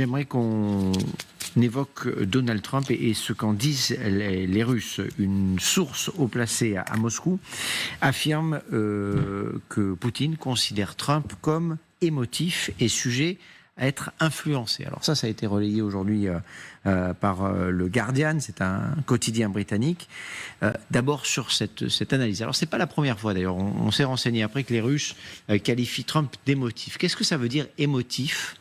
J'aimerais qu'on évoque Donald Trump et ce qu'en disent les Russes. Une source haut placée à Moscou affirme que Poutine considère Trump comme émotif et sujet à être influencé. Alors ça a été relayé aujourd'hui par le Guardian, c'est un quotidien britannique. D'abord sur cette analyse. Alors c'est pas la première fois d'ailleurs, on s'est renseigné après que les Russes qualifient Trump d'émotif. Qu'est-ce que ça veut dire émotif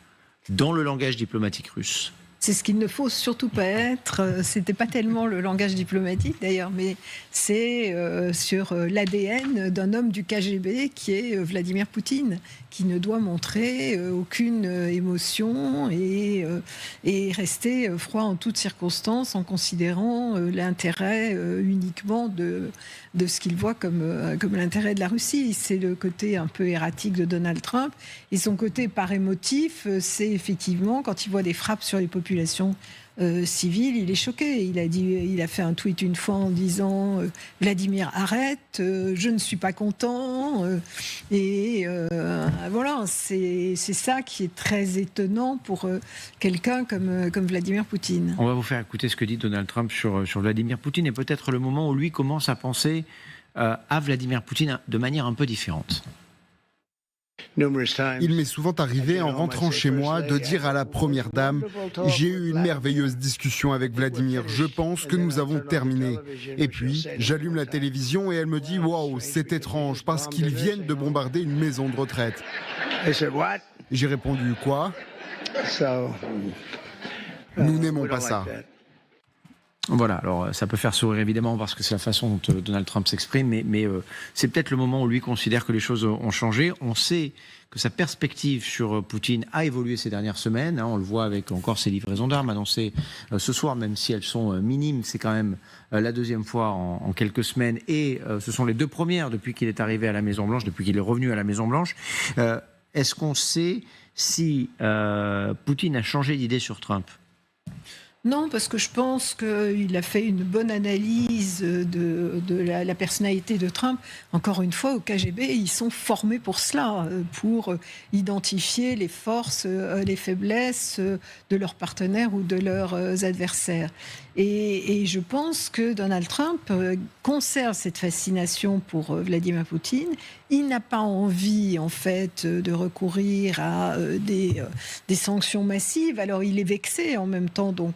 dans le langage diplomatique russe? C'est ce qu'il ne faut surtout pas être. C'était pas tellement le langage diplomatique d'ailleurs, mais c'est sur l'ADN d'un homme du KGB qui est Vladimir Poutine, qui ne doit montrer aucune émotion et rester froid en toutes circonstances en considérant l'intérêt uniquement de ce qu'il voit comme l'intérêt de la Russie. C'est le côté un peu erratique de Donald Trump. Et son côté par émotif, c'est effectivement quand il voit des frappes sur les populations civiles, il est choqué. Il a fait un tweet une fois en disant Vladimir, arrête, je ne suis pas content. Voilà, c'est ça qui est très étonnant pour quelqu'un comme Vladimir Poutine. On va vous faire écouter ce que dit Donald Trump sur Vladimir Poutine et peut-être le moment où lui commence à penser à Vladimir Poutine de manière un peu différente. Il m'est souvent arrivé en rentrant chez moi de dire à la première dame « J'ai eu une merveilleuse discussion avec Vladimir, je pense que nous avons terminé ». Et puis, j'allume la télévision et elle me dit « Waouh, c'est étrange parce qu'ils viennent de bombarder une maison de retraite ». J'ai répondu « Quoi ?» Nous n'aimons pas ça. Voilà, alors ça peut faire sourire évidemment parce que c'est la façon dont Donald Trump s'exprime, mais c'est peut-être le moment où lui considère que les choses ont changé. On sait que sa perspective sur Poutine a évolué ces dernières semaines, on le voit avec encore ses livraisons d'armes annoncées ce soir, même si elles sont minimes, c'est quand même la deuxième fois en quelques semaines, et ce sont les deux premières depuis qu'il est arrivé à la Maison-Blanche, depuis qu'il est revenu à la Maison-Blanche. Est-ce qu'on sait si Poutine a changé d'idée sur Trump ? Non, parce que je pense qu'il a fait une bonne analyse de la personnalité de Trump. Encore une fois, au KGB, ils sont formés pour cela, pour identifier les forces, les faiblesses de leurs partenaires ou de leurs adversaires. Et je pense que Donald Trump conserve cette fascination pour Vladimir Poutine. Il n'a pas envie, en fait, de recourir à des sanctions massives. Alors, il est vexé en même temps, donc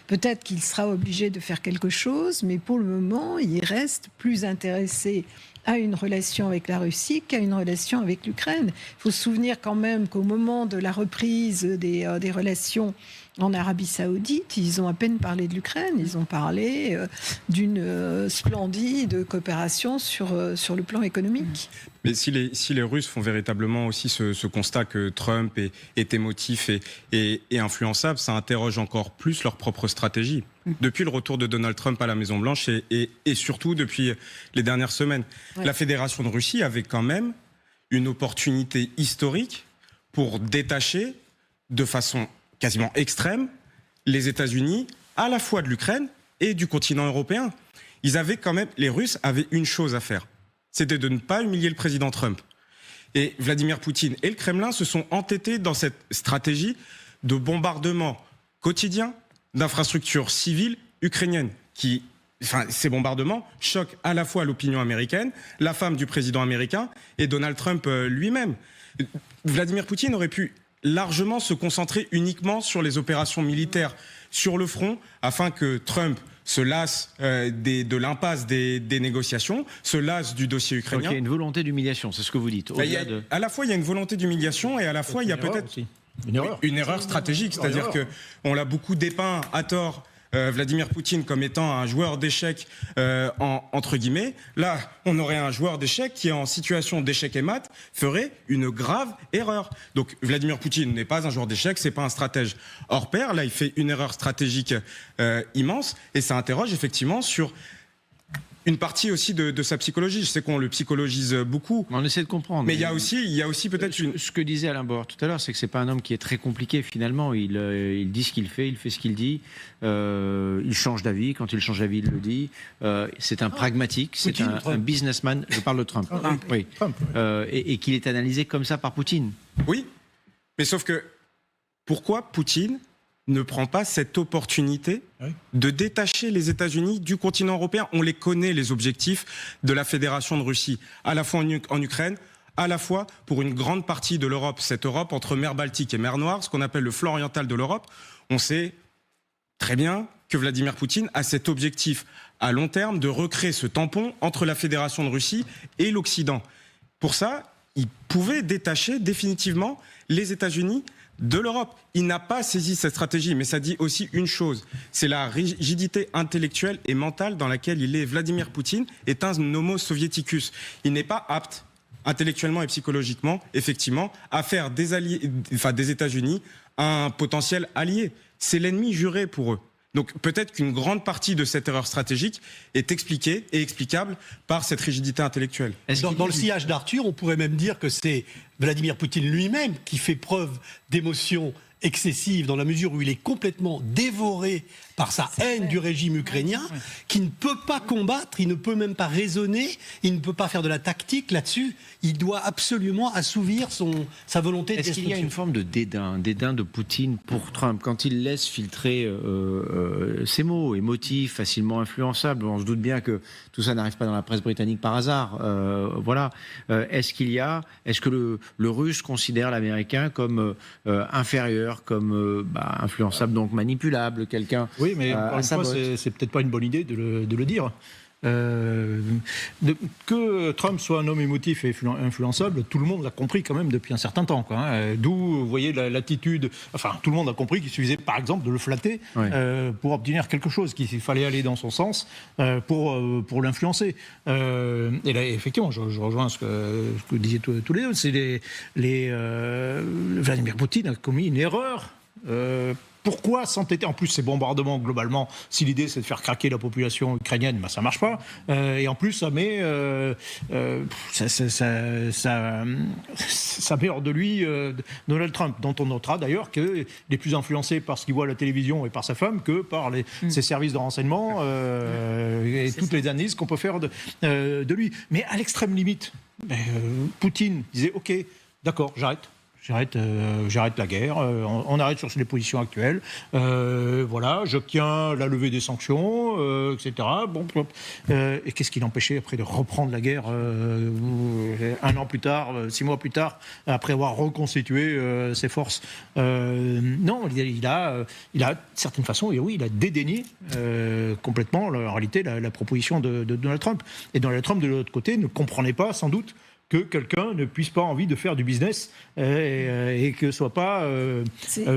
peut-être qu'il sera obligé de faire quelque chose, mais pour le moment, il reste plus intéressé à une relation avec la Russie qu'à une relation avec l'Ukraine. Il faut se souvenir quand même qu'au moment de la reprise des relations en Arabie Saoudite, ils ont à peine parlé de l'Ukraine, ils ont parlé d'une splendide coopération sur le plan économique. Mais si les Russes font véritablement aussi ce constat que Trump est émotif et influençable, ça interroge encore plus leur propre stratégie. Depuis le retour de Donald Trump à la Maison-Blanche et surtout depuis les dernières semaines, la Fédération de Russie avait quand même une opportunité historique pour détacher de façon quasiment extrême les États-Unis à la fois de l'Ukraine et du continent européen. Les Russes avaient une chose à faire, c'était de ne pas humilier le président Trump. Et Vladimir Poutine et le Kremlin se sont entêtés dans cette stratégie de bombardement quotidien d'infrastructures civiles ukrainiennes ces bombardements choquent à la fois l'opinion américaine, la femme du président américain et Donald Trump lui-même. Vladimir Poutine aurait pu largement se concentrer uniquement sur les opérations militaires sur le front afin que Trump se lasse de l'impasse des négociations, se lasse du dossier ukrainien. Donc il y a une volonté d'humiliation, c'est ce que vous dites. À la fois, il y a une volonté d'humiliation et à la fois, il y a peut-être une erreur stratégique. C'est-à-dire qu'on l'a beaucoup dépeint à tort, Vladimir Poutine, comme étant un joueur d'échecs, entre guillemets. Là, on aurait un joueur d'échecs qui, en situation d'échec et mat, ferait une grave erreur. Donc, Vladimir Poutine n'est pas un joueur d'échecs, c'est pas un stratège hors pair. Là, il fait une erreur stratégique immense et ça interroge effectivement sur une partie aussi de sa psychologie. Je sais qu'on le psychologise beaucoup. On essaie de comprendre. Mais il y a aussi peut-être ce que disait Alain Bauer tout à l'heure, c'est que c'est pas un homme qui est très compliqué finalement. Il dit ce qu'il fait ce qu'il dit. Il change d'avis. Quand il change d'avis, il le dit. C'est un pragmatique, c'est un businessman. Je parle de Trump. Oui. Et qu'il est analysé comme ça par Poutine. Oui. Mais sauf que pourquoi Poutine ne prend pas cette opportunité de détacher les États-Unis du continent européen. On les connaît, les objectifs de la Fédération de Russie, à la fois en Ukraine, à la fois pour une grande partie de l'Europe, cette Europe entre mer Baltique et mer Noire, ce qu'on appelle le flanc oriental de l'Europe. On sait très bien que Vladimir Poutine a cet objectif à long terme de recréer ce tampon entre la Fédération de Russie et l'Occident. Pour ça, il pouvait détacher définitivement les États-Unis de l'Europe. Il n'a pas saisi cette stratégie, mais ça dit aussi une chose, c'est la rigidité intellectuelle et mentale dans laquelle il est. Vladimir Poutine est un homo soviéticus. Il n'est pas apte, intellectuellement et psychologiquement, effectivement, à faire des États-Unis un potentiel allié. C'est l'ennemi juré pour eux. Donc peut-être qu'une grande partie de cette erreur stratégique est expliquée et explicable par cette rigidité intellectuelle. Dans le sillage d'Arthur, on pourrait même dire que c'est Vladimir Poutine lui-même qui fait preuve d'émotion excessive dans la mesure où il est complètement dévoré par sa haine du régime ukrainien, qui ne peut pas combattre, il ne peut même pas raisonner, il ne peut pas faire de la tactique là-dessus. Il doit absolument assouvir sa volonté de destruction. Est-ce qu'il y a une forme de dédain de Poutine pour Trump quand il laisse filtrer ses mots émotifs, facilement influençables? On se doute bien que tout ça n'arrive pas dans la presse britannique par hasard. Voilà. Est-ce que le Russe considère l'Américain comme inférieur, comme influençable, donc manipulable, quelqu'un? Oui, mais encore une fois, c'est peut-être pas une bonne idée de le dire. Que Trump soit un homme émotif et influençable, tout le monde l'a compris quand même depuis un certain temps, quoi, hein. D'où, vous voyez, l'attitude... Enfin, tout le monde a compris qu'il suffisait, par exemple, de le flatter pour obtenir quelque chose, qu'il fallait aller dans son sens pour l'influencer. Et là, effectivement, je rejoins ce que vous disiez tous les deux, c'est Vladimir Poutine a commis une erreur. Pourquoi s'entêter? En plus, ces bombardements, globalement, si l'idée c'est de faire craquer la population ukrainienne, ça marche pas. Et en plus, ça met, ça met hors de lui Donald Trump, dont on notera d'ailleurs qu'il est plus influencé par ce qu'il voit à la télévision et par sa femme que par ses services de renseignement et toutes les analyses qu'on peut faire de lui. Mais à l'extrême limite, Poutine disait « Ok, d'accord, j'arrête la guerre, on arrête sur les positions actuelles, voilà, j'obtiens la levée des sanctions, etc. Bon, et qu'est-ce qui l'empêchait après de reprendre la guerre 1 an plus tard, 6 mois plus tard, après avoir reconstitué ses forces? Non, il a de certaine façon, et oui, il a dédaigné complètement, en réalité, la proposition de Donald Trump. Et Donald Trump, de l'autre côté, ne comprenait pas, sans doute, que quelqu'un ne puisse pas envie de faire du business et que soit pas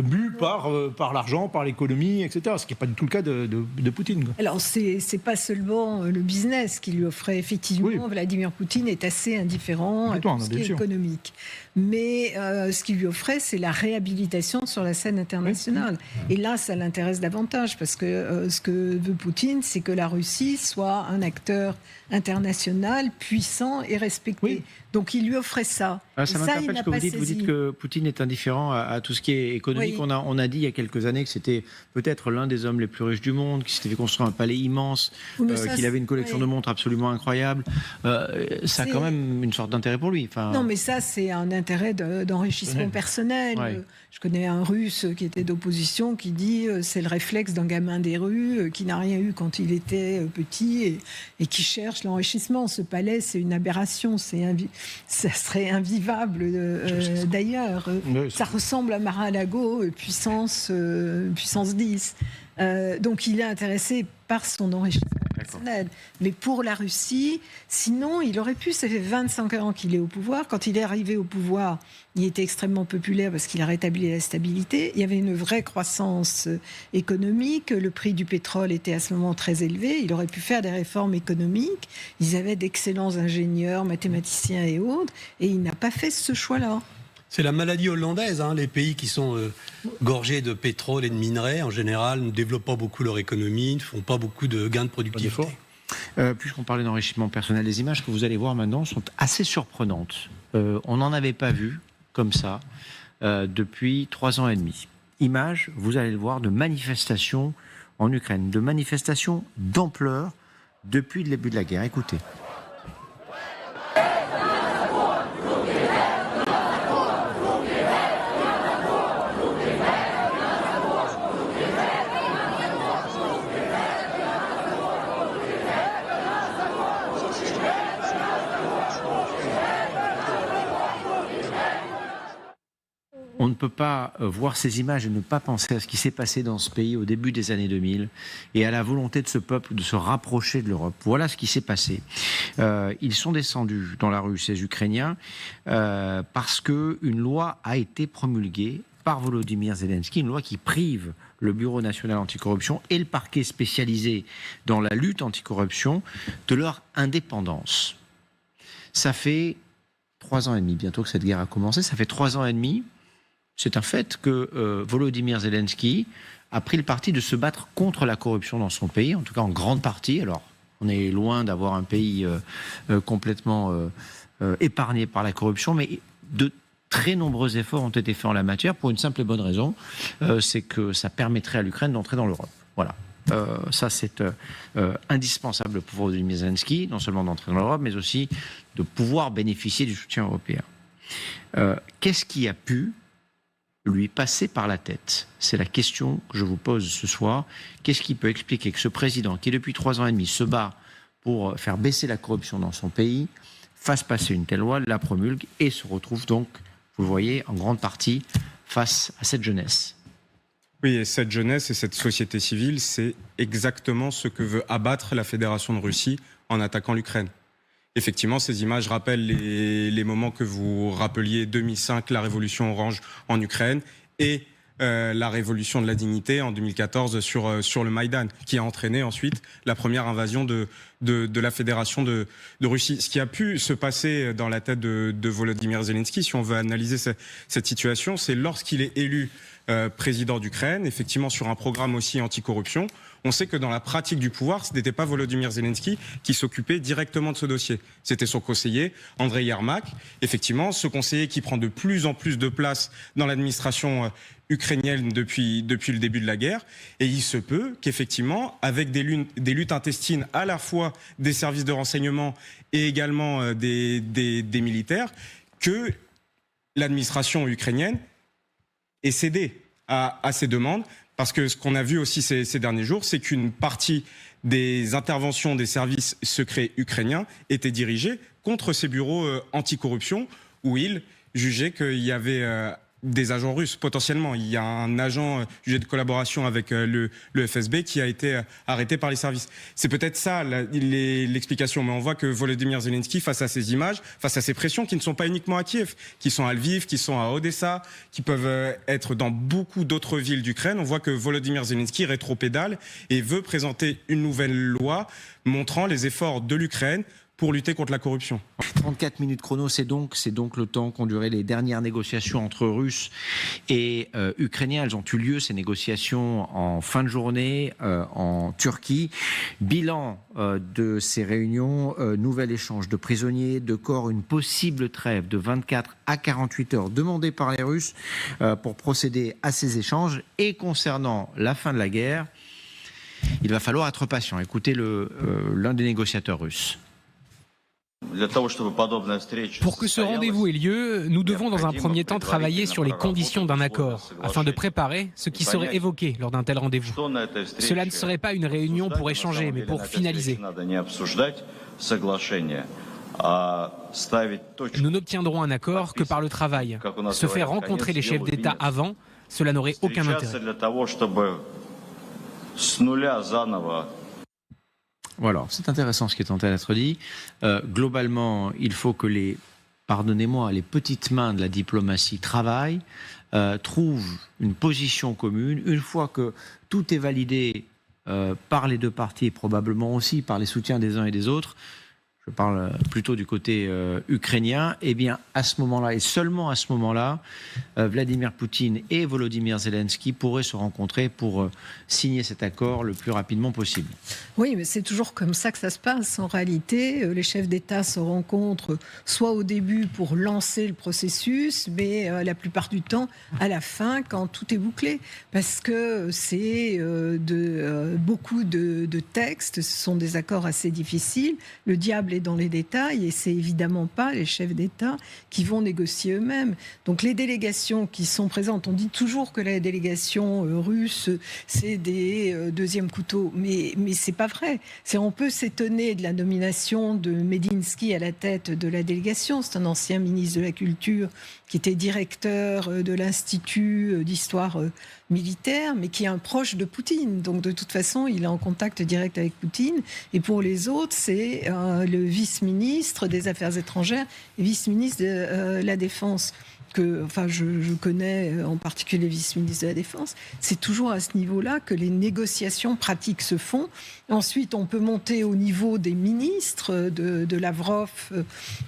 bu par l'argent, par l'économie, etc. Ce qui n'est pas du tout le cas de Poutine, quoi. Alors, c'est pas seulement le business qui lui offrait. Effectivement, oui. Vladimir Poutine est assez indifférent à tout ce qui est économique. Mais ce qu'il lui offrait, c'est la réhabilitation sur la scène internationale. Et là, ça l'intéresse davantage, parce que ce que veut Poutine, c'est que la Russie soit un acteur international puissant et respecté. Oui. Donc il lui offrait ça. Ça m'interpelle ce que vous dites. Vous dites que Poutine est indifférent à tout ce qui est économique. Oui. On a dit il y a quelques années que c'était peut-être l'un des hommes les plus riches du monde, qu'il s'était fait construire un palais immense, qu'il avait une collection de montres absolument incroyable. Ça a quand même une sorte d'intérêt pour lui. Enfin... Non, mais ça, c'est un intérêt d'enrichissement personnel. Je connais un Russe qui était d'opposition qui dit c'est le réflexe d'un gamin des rues qui n'a rien eu quand il était petit et qui cherche l'enrichissement. Ce palais, c'est une aberration. Ça serait invivable d'ailleurs. Ça ressemble à Mar-a-Lago, puissance 10. Donc il est intéressé par son enrichissement personnel. Mais pour la Russie, sinon, il aurait pu, ça fait 25 ans qu'il est au pouvoir. Quand il est arrivé au pouvoir, il était extrêmement populaire parce qu'il a rétabli la stabilité. Il y avait une vraie croissance économique. Le prix du pétrole était à ce moment très élevé. Il aurait pu faire des réformes économiques. Ils avaient d'excellents ingénieurs, mathématiciens et autres. Et il n'a pas fait ce choix-là. C'est la maladie hollandaise, hein. Les pays qui sont gorgés de pétrole et de minerais, en général, ne développent pas beaucoup leur économie, ne font pas beaucoup de gains de productivité. Puisqu'on parlait d'enrichissement personnel, les images que vous allez voir maintenant sont assez surprenantes. On n'en avait pas vu comme ça depuis 3 ans et demi. Images, vous allez le voir, de manifestations en Ukraine, de manifestations d'ampleur depuis le début de la guerre. Écoutez. peut pas voir ces images et ne pas penser à ce qui s'est passé dans ce pays au début des années 2000 et à la volonté de ce peuple de se rapprocher de l'Europe. Voilà ce qui s'est passé. Ils sont descendus dans la rue, ces Ukrainiens, parce qu'une loi a été promulguée par Volodymyr Zelensky, une loi qui prive le Bureau national anticorruption et le parquet spécialisé dans la lutte anticorruption de leur indépendance. Ça fait 3 ans et demi, bientôt que cette guerre a commencé, ça fait 3 ans et demi, c'est un fait que Volodymyr Zelensky a pris le parti de se battre contre la corruption dans son pays, en tout cas en grande partie. Alors, on est loin d'avoir un pays complètement épargné par la corruption, mais de très nombreux efforts ont été faits en la matière pour une simple et bonne raison, c'est que ça permettrait à l'Ukraine d'entrer dans l'Europe. Voilà. Ça, c'est indispensable pour Volodymyr Zelensky, non seulement d'entrer dans l'Europe, mais aussi de pouvoir bénéficier du soutien européen. Qu'est-ce qui a pu lui passer par la tête? C'est la question que je vous pose ce soir. Qu'est-ce qui peut expliquer que ce président, qui depuis 3 ans et demi se bat pour faire baisser la corruption dans son pays, fasse passer une telle loi, la promulgue et se retrouve donc, vous le voyez, en grande partie face à cette jeunesse? Oui, et cette jeunesse et cette société civile, c'est exactement ce que veut abattre la Fédération de Russie en attaquant l'Ukraine. Effectivement, ces images rappellent les moments que vous rappeliez, 2005, la révolution orange en Ukraine, et la révolution de la dignité en 2014 sur le Maïdan, qui a entraîné ensuite la première invasion de la Fédération de Russie. Ce qui a pu se passer dans la tête de Volodymyr Zelensky, si on veut analyser cette situation, c'est lorsqu'il est élu président d'Ukraine, effectivement sur un programme aussi anticorruption. On sait que dans la pratique du pouvoir, ce n'était pas Volodymyr Zelensky qui s'occupait directement de ce dossier. C'était son conseiller, Andrei Yermak. Effectivement, ce conseiller qui prend de plus en plus de place dans l'administration ukrainienne depuis le début de la guerre. Et il se peut qu'effectivement, avec des luttes intestines à la fois des services de renseignement et également des militaires, que l'administration ukrainienne ait cédé à ces demandes. Parce que ce qu'on a vu aussi ces derniers jours, c'est qu'une partie des interventions des services secrets ukrainiens étaient dirigées contre ces bureaux anticorruption où ils jugeaient qu'il y avait des agents russes potentiellement. Il y a un agent jugé de collaboration avec le FSB qui a été arrêté par les services. C'est peut-être ça l'explication, mais on voit que Volodymyr Zelensky, face à ces images, face à ces pressions qui ne sont pas uniquement à Kiev, qui sont à Lviv, qui sont à Odessa, qui peuvent être dans beaucoup d'autres villes d'Ukraine, on voit que Volodymyr Zelensky rétropédale et veut présenter une nouvelle loi montrant les efforts de l'Ukraine pour lutter contre la corruption. 34 minutes chrono, c'est donc le temps qu'ont duré les dernières négociations entre Russes et Ukrainiens. Elles ont eu lieu, ces négociations, en fin de journée en Turquie. Bilan de ces réunions, nouvel échange de prisonniers, de corps, une possible trêve de 24 à 48 heures demandée par les Russes pour procéder à ces échanges. Et concernant la fin de la guerre, il va falloir être patient. Écoutez l'un des négociateurs russes. Pour que ce rendez-vous ait lieu, nous devons dans un premier temps travailler sur les conditions d'un accord, afin de préparer ce qui serait évoqué lors d'un tel rendez-vous. Cela ne serait pas une réunion pour échanger, mais pour finaliser. Nous n'obtiendrons un accord que par le travail. Se faire rencontrer les chefs d'État avant, cela n'aurait aucun intérêt. Voilà, c'est intéressant ce qui est en train d'être dit. Globalement, il faut que les petites mains de la diplomatie travaillent, trouvent une position commune. Une fois que tout est validé par les deux parties et probablement aussi par les soutiens des uns et des autres, je parle plutôt du côté ukrainien, eh bien à ce moment-là, et seulement à ce moment-là, Vladimir Poutine et Volodymyr Zelensky pourraient se rencontrer pour signer cet accord le plus rapidement possible. Oui, mais c'est toujours comme ça que ça se passe. En réalité, les chefs d'État se rencontrent soit au début pour lancer le processus, mais la plupart du temps à la fin quand tout est bouclé. Parce que c'est beaucoup de textes, ce sont des accords assez difficiles. Le diable aller dans les détails et c'est évidemment pas les chefs d'État qui vont négocier eux-mêmes. Donc les délégations qui sont présentes, on dit toujours que la délégation russe c'est des deuxièmes couteaux, mais c'est pas vrai. On peut s'étonner de la nomination de Medinsky à la tête de la délégation. C'est un ancien ministre de la Culture qui était directeur de l'Institut d'histoire militaire, mais qui est un proche de Poutine. Donc de toute façon, il est en contact direct avec Poutine. Et pour les autres, c'est le vice-ministre des Affaires étrangères et vice-ministre de la Défense. Je connais en particulier les vice-ministres de la Défense. C'est toujours à ce niveau-là que les négociations pratiques se font. Ensuite, on peut monter au niveau des ministres, de Lavrov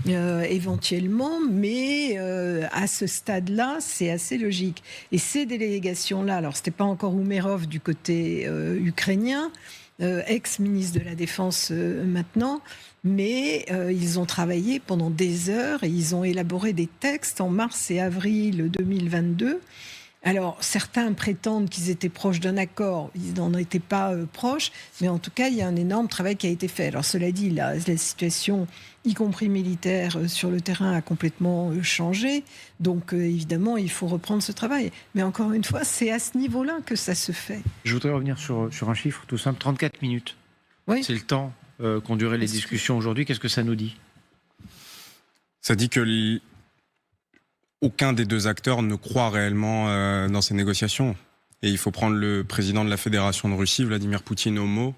éventuellement, mais à ce stade-là, c'est assez logique. Et ces délégations-là, alors c'était pas encore Umerov du côté ukrainien, ex-ministre de la Défense maintenant, mais ils ont travaillé pendant des heures et ils ont élaboré des textes en mars et avril 2022. Alors, certains prétendent qu'ils étaient proches d'un accord, ils n'en étaient pas proches, mais en tout cas, il y a un énorme travail qui a été fait. Alors, cela dit, la situation, y compris militaire, sur le terrain a complètement changé. Donc, évidemment, il faut reprendre ce travail. Mais encore une fois, c'est à ce niveau-là que ça se fait. Je voudrais revenir sur un chiffre tout simple, 34 minutes. Oui. C'est le temps qu'ont duré les discussions aujourd'hui. Qu'est-ce que ça nous dit ? Ça dit que aucun des deux acteurs ne croit réellement dans ces négociations. Et il faut prendre le président de la Fédération de Russie, Vladimir Poutine, au mot,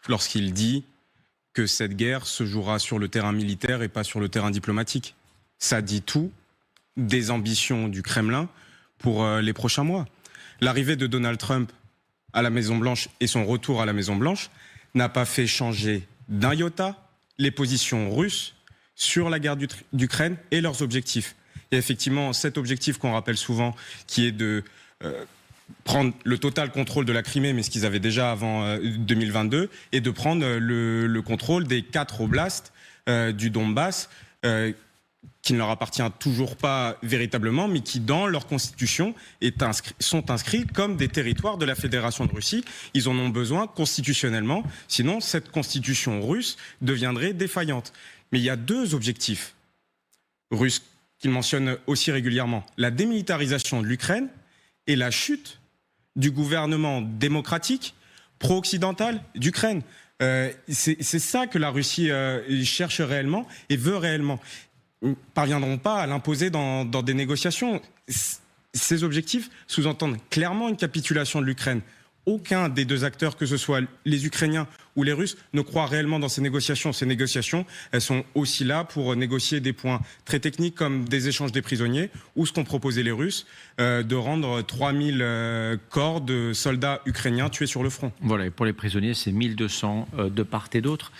lorsqu'il dit que cette guerre se jouera sur le terrain militaire et pas sur le terrain diplomatique. Ça dit tout des ambitions du Kremlin pour les prochains mois. L'arrivée de Donald Trump à la Maison-Blanche et son retour à la Maison-Blanche n'a pas fait changer d'un iota les positions russes sur la guerre d'Ukraine et leurs objectifs. Et effectivement, cet objectif qu'on rappelle souvent, qui est de prendre le total contrôle de la Crimée, mais ce qu'ils avaient déjà avant 2022, et de prendre le contrôle des 4 oblasts du Donbass, qui ne leur appartient toujours pas véritablement, mais qui, dans leur constitution, sont inscrits comme des territoires de la Fédération de Russie. Ils en ont besoin constitutionnellement, sinon cette constitution russe deviendrait défaillante. Mais il y a 2 objectifs russes qu'il mentionne aussi régulièrement, la démilitarisation de l'Ukraine et la chute du gouvernement démocratique pro-occidental d'Ukraine. C'est ça que la Russie cherche réellement et veut réellement. Ils ne parviendront pas à l'imposer dans des négociations. Ces objectifs sous-entendent clairement une capitulation de l'Ukraine. Aucun des 2 acteurs, que ce soit les Ukrainiens ou les Russes, ne croit réellement dans ces négociations. Ces négociations, elles sont aussi là pour négocier des points très techniques comme des échanges des prisonniers ou ce qu'ont proposé les Russes, de rendre 3000 corps de soldats ukrainiens tués sur le front. Voilà, et pour les prisonniers, c'est 1200 de part et d'autre.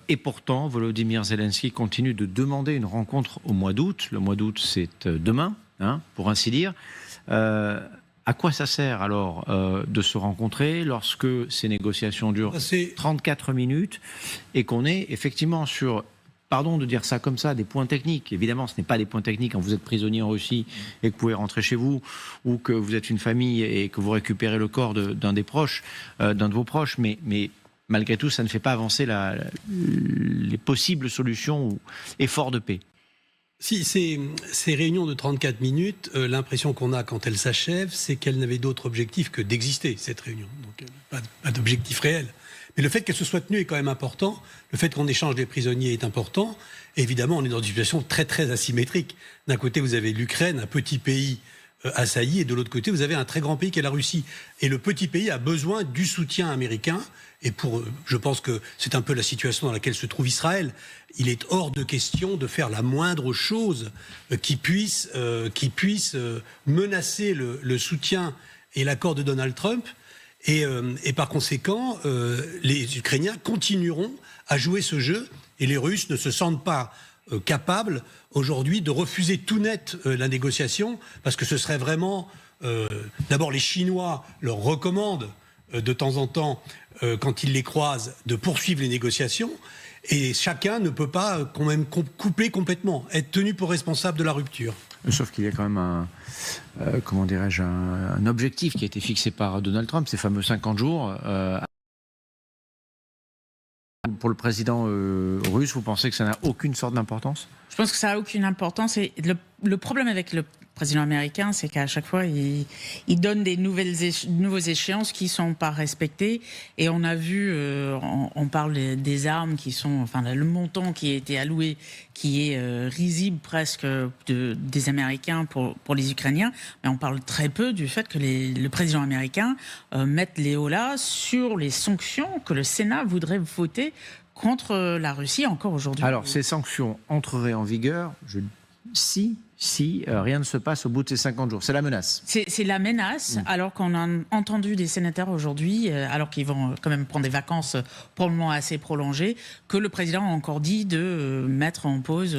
Et pourtant, Volodymyr Zelensky continue de demander une rencontre au mois d'août. Le mois d'août, c'est demain, pour ainsi dire. À quoi ça sert alors de se rencontrer lorsque ces négociations durent 34 minutes et qu'on est effectivement sur, pardon de dire ça comme ça, des points techniques. Évidemment, ce n'est pas des points techniques quand vous êtes prisonnier en Russie et que vous pouvez rentrer chez vous ou que vous êtes une famille et que vous récupérez le corps d'un de vos proches, mais malgré tout, ça ne fait pas avancer les possibles solutions ou efforts de paix. Si ces réunions de 34 minutes, l'impression qu'on a quand elles s'achèvent, c'est qu'elles n'avaient d'autre objectif que d'exister, cette réunion. Donc pas d'objectif réel. Mais le fait qu'elle se soit tenue est quand même important. Le fait qu'on échange des prisonniers est important. Et évidemment, on est dans une situation très très asymétrique. D'un côté, vous avez l'Ukraine, un petit pays assailli, et de l'autre côté, vous avez un très grand pays qui est la Russie. Et le petit pays a besoin du soutien américain. Et je pense que c'est un peu la situation dans laquelle se trouve Israël. Il est hors de question de faire la moindre chose qui puisse menacer le soutien et l'accord de Donald Trump. Et par conséquent, les Ukrainiens continueront à jouer ce jeu et les Russes ne se sentent pas capables aujourd'hui de refuser tout net la négociation parce que ce serait vraiment... D'abord, les Chinois leur recommandent de temps en temps, quand ils les croisent, de poursuivre les négociations. Et chacun ne peut pas quand même couper complètement, être tenu pour responsable de la rupture. Sauf qu'il y a quand même un objectif qui a été fixé par Donald Trump, ces fameux 50 jours. pour le président russe, vous pensez que ça n'a aucune sorte d'importance? Je pense que ça n'a aucune importance. Et le problème avec le président américain, c'est qu'à chaque fois, il donne des nouveaux échéances qui ne sont pas respectées. Et on a vu, on parle des armes qui sont, enfin, le montant qui a été alloué, qui est risible presque des Américains pour les Ukrainiens. Mais on parle très peu du fait que le président américain mette les hauts-là sur les sanctions que le Sénat voudrait voter contre la Russie encore aujourd'hui. Alors, ces sanctions entreraient en vigueur si rien ne se passe au bout de ces 50 jours. C'est la menace. C'est la menace, alors qu'on a entendu des sénateurs aujourd'hui, alors qu'ils vont quand même prendre des vacances probablement assez prolongées, que le président a encore dit de mettre en pause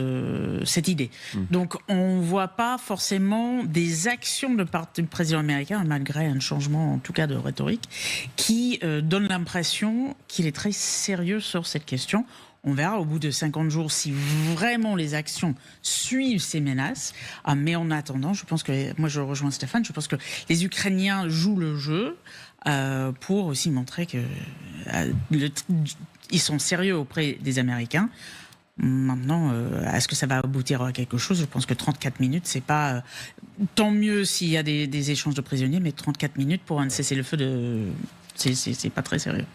cette idée. Donc on ne voit pas forcément des actions de part du président américain, malgré un changement en tout cas de rhétorique, qui donne l'impression qu'il est très sérieux sur cette question. On verra au bout de 50 jours si vraiment les actions suivent ces menaces. Mais en attendant, je pense que, moi je rejoins Stéphane, je pense que les Ukrainiens jouent le jeu pour aussi montrer qu'ils sont sérieux auprès des Américains. Maintenant, est-ce que ça va aboutir à quelque chose? Je pense que 34 minutes, c'est pas... tant mieux s'il y a des échanges de prisonniers, mais 34 minutes pour un cessez-le-feu, c'est pas très sérieux.